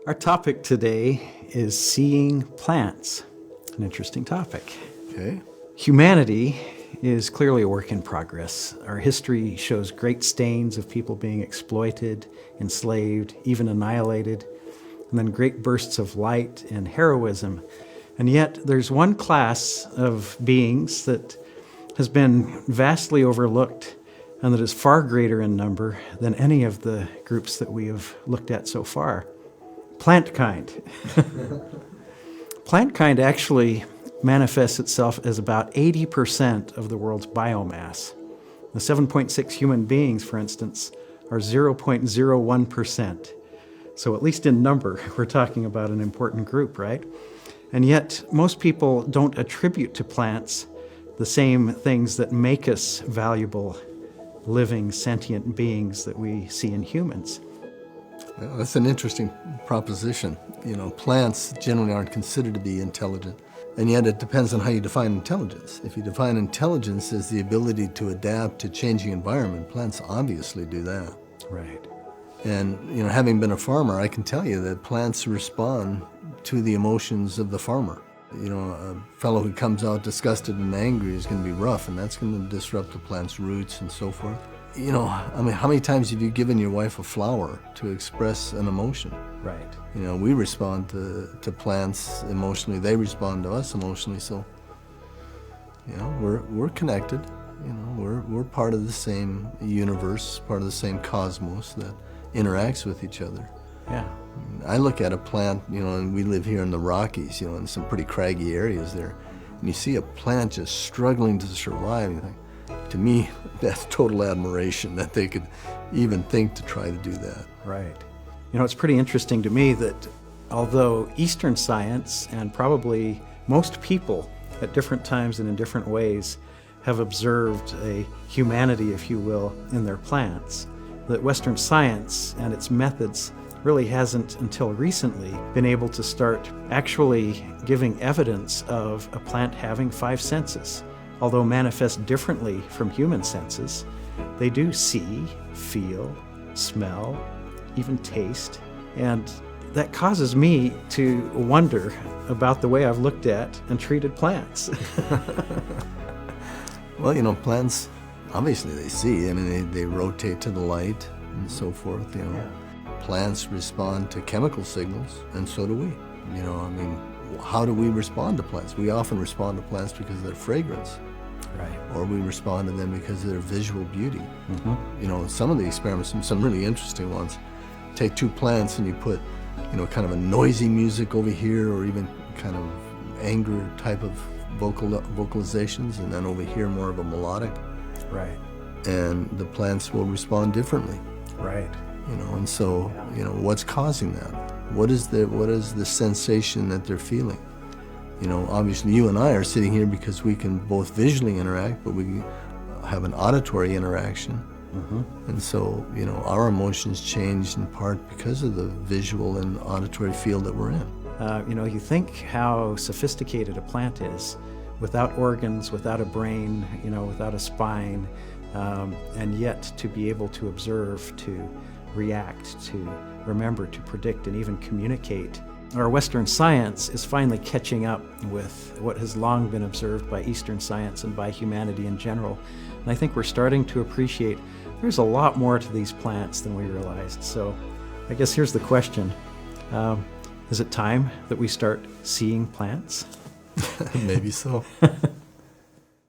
Our topic today is seeing plants. An interesting topic. Okay. Humanity is clearly a work in progress. Our history shows great stains of people being exploited, enslaved, even annihilated, and then great bursts of light and heroism. And yet there's one class of beings that has been vastly overlooked and that is far greater in number than any of the groups that we have looked at so far. Plant kind. Plant kind actually manifests itself as about 80% of the world's biomass. The 7.6 human beings, for instance, are 0.01%. So at least in number, we're talking about an important group, right? And yet, most people don't attribute to plants the same things that make us valuable, living, sentient beings that we see in humans. Well, that's an interesting proposition. Plants generally aren't considered to be intelligent. And yet it depends on how you define intelligence. If you define intelligence as the ability to adapt to changing environment, plants obviously do that. Right. And, having been a farmer, I can tell you that plants respond to the emotions of the farmer. A fellow who comes out disgusted and angry is going to be rough, and that's going to disrupt the plant's roots and so forth. How many times have you given your wife a flower to express an emotion? Right. We respond to plants emotionally. They respond to us emotionally. So, we're connected. We're part of the same universe, part of the same cosmos that interacts with each other. Yeah. I look at a plant, and we live here in the Rockies, in some pretty craggy areas there, and you see a plant just struggling to survive. And you think, to me, that's total admiration that they could even think to try to do that. Right. It's pretty interesting to me that although Eastern science and probably most people at different times and in different ways have observed a humanity, if you will, in their plants, that Western science and its methods really hasn't until recently been able to start actually giving evidence of a plant having five senses. Although manifest differently from human senses, they do see, feel, smell, even taste. And that causes me to wonder about the way I've looked at and treated plants. Well, plants, obviously they see. They rotate to the light and so forth, Yeah. Plants respond to chemical signals, and so do we. How do we respond to plants? We often respond to plants because of their fragrance. Right. Or we respond to them because of their visual beauty. Mm-hmm. Some of the experiments, some really interesting ones, take two plants and you put, kind of a noisy music over here, or even kind of anger type of vocalizations, and then over here more of a melodic. Right. And the plants will respond differently. Right. And so, what's causing that? What is the sensation that they're feeling? Obviously you and I are sitting here because we can both visually interact, but we have an auditory interaction. Mm-hmm. And so, our emotions change in part because of the visual and auditory field that we're in. You think how sophisticated a plant is, without organs, without a brain, without a spine, and yet to be able to observe, to react, to remember, to predict, and even communicate. Our Western science is finally catching up with what has long been observed by Eastern science and by humanity in general. And I think we're starting to appreciate there's a lot more to these plants than we realized. So I guess here's the question. Is it time that we start seeing plants? Maybe so.